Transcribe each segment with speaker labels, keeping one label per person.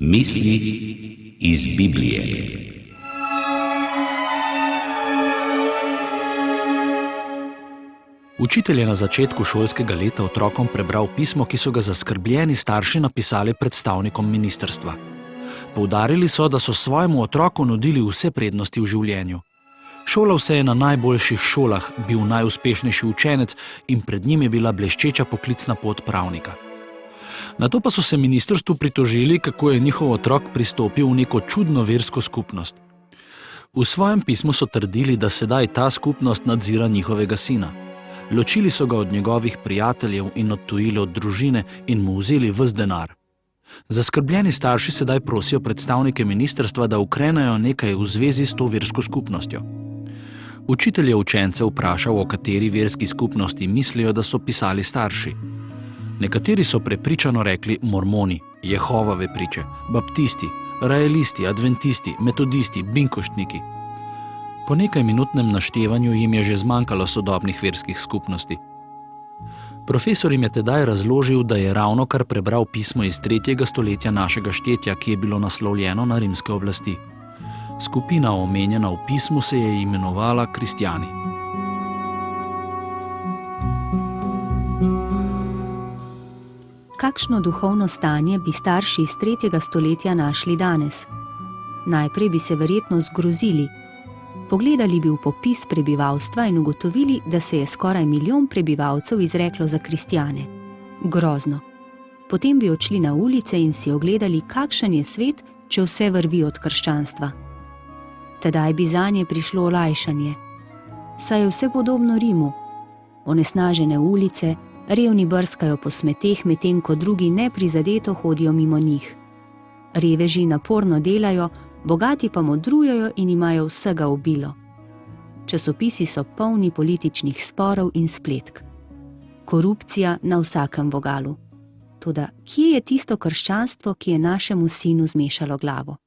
Speaker 1: Misli iz Biblije.
Speaker 2: Učitelj je na začetku šolskega leta otrokom prebral pismo, ki so ga zaskrbljeni starši napisali predstavnikom ministrstva. Poudarili so, da so svojemu otroku nudili vse prednosti v življenju. Šolal se je na najboljših šolah, bil najuspešnejši učenec in pred njim je bila bleščeča poklicna pot pravnika. Nato pa so se ministrstvu pritožili, kako je njihov otrok pristopil v neko čudno versko skupnost. V svojem pismu so trdili, da sedaj ta skupnost nadzira njihovega sina. Ločili so ga od njegovih prijateljev in odtujili od družine in mu vzeli ves denar. Zaskrbljeni starši sedaj prosijo predstavnike ministrstva, da ukrenejo nekaj v zvezi s to versko skupnostjo. Učitelj je učence vprašal, o kateri verski skupnosti mislijo, da so pisali starši. Nekateri so prepričano rekli mormoni, Jehovove priče, baptisti, raelisti, adventisti, metodisti, binkoštniki. Po nekaj minutnem naštevanju jim je že zmanjkalo sodobnih verskih skupnosti. Profesor jim je tedaj razložil, da je ravnokar prebral pismo iz 3. stoletja našega štetja, ki je bilo naslovljeno na rimske oblasti. Skupina omenjena v pismu se je imenovala kristjani.
Speaker 3: Kakšno duhovno stanje bi starši iz 3. stoletja našli danes? Najprej bi se verjetno zgrozili. Pogledali bi v popis prebivalstva in ugotovili, da se je skoraj 1 milijon prebivalcev izreklo za kristjane. Grozno. Potem bi odšli na ulice in si ogledali, kakšen je svet, če vse vrvi od krščanstva. Tedaj bi zanje prišlo olajšanje. Saj je vse podobno Rimu. Onesnažene ulice, revni brskajo po smeteh, medtem ko drugi neprizadeto hodijo mimo njih. Reveži naporno delajo, bogati pa modrujejo in imajo vsega obilo. Časopisi so polni političnih sporov in spletk. Korupcija na vsakem vogalu. Toda kje je tisto krščanstvo, ki je našemu sinu zmešalo glavo?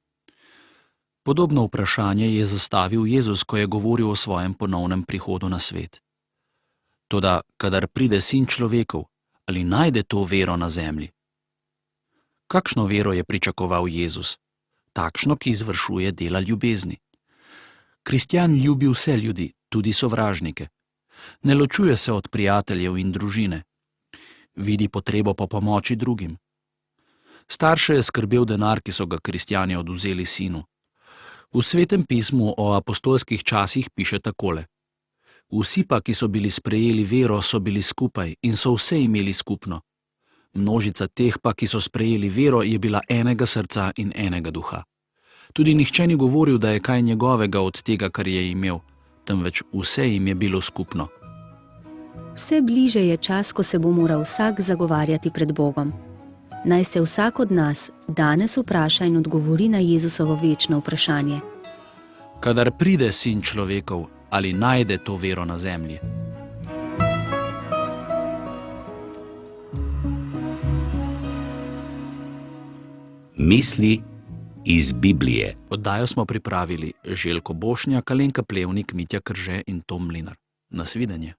Speaker 2: Podobno vprašanje je zastavil Jezus, ko je govoril o svojem ponovnem prihodu na svet. Toda, kadar pride sin človekov, ali najde to vero na zemlji? Kakšno vero je pričakoval Jezus? Takšno, ki izvršuje dela ljubezni. Kristjan ljubi vse ljudi, tudi sovražnike. Ne ločuje se od prijateljev in družine. Vidi potrebo po pomoči drugim. Starše je skrbel denar, ki so ga kristjani odvzeli sinu. V Svetem pismu o apostolskih časih piše takole: Vsi pa, ki so bili sprejeli vero, so bili skupaj in so vse imeli skupno. Množica teh pa, ki so sprejeli vero, je bila enega srca in enega duha. Tudi nihče ni govoril, da je kaj njegovega od tega, kar je imel, temveč vse jim je bilo skupno.
Speaker 3: Vse bliže je čas, ko se bo moral vsak zagovarjati pred Bogom. Naj se vsak od nas danes vpraša in odgovori na Jezusovo večno vprašanje.
Speaker 2: Kadar pride sin človekov, ali najde to vero na zemlji?
Speaker 1: Misli iz Biblije.
Speaker 2: Oddajo smo pripravili Željko Bošnjak, Alenka Plevnik, Mitja Krže in Tom Mlinar. Nasvidenje.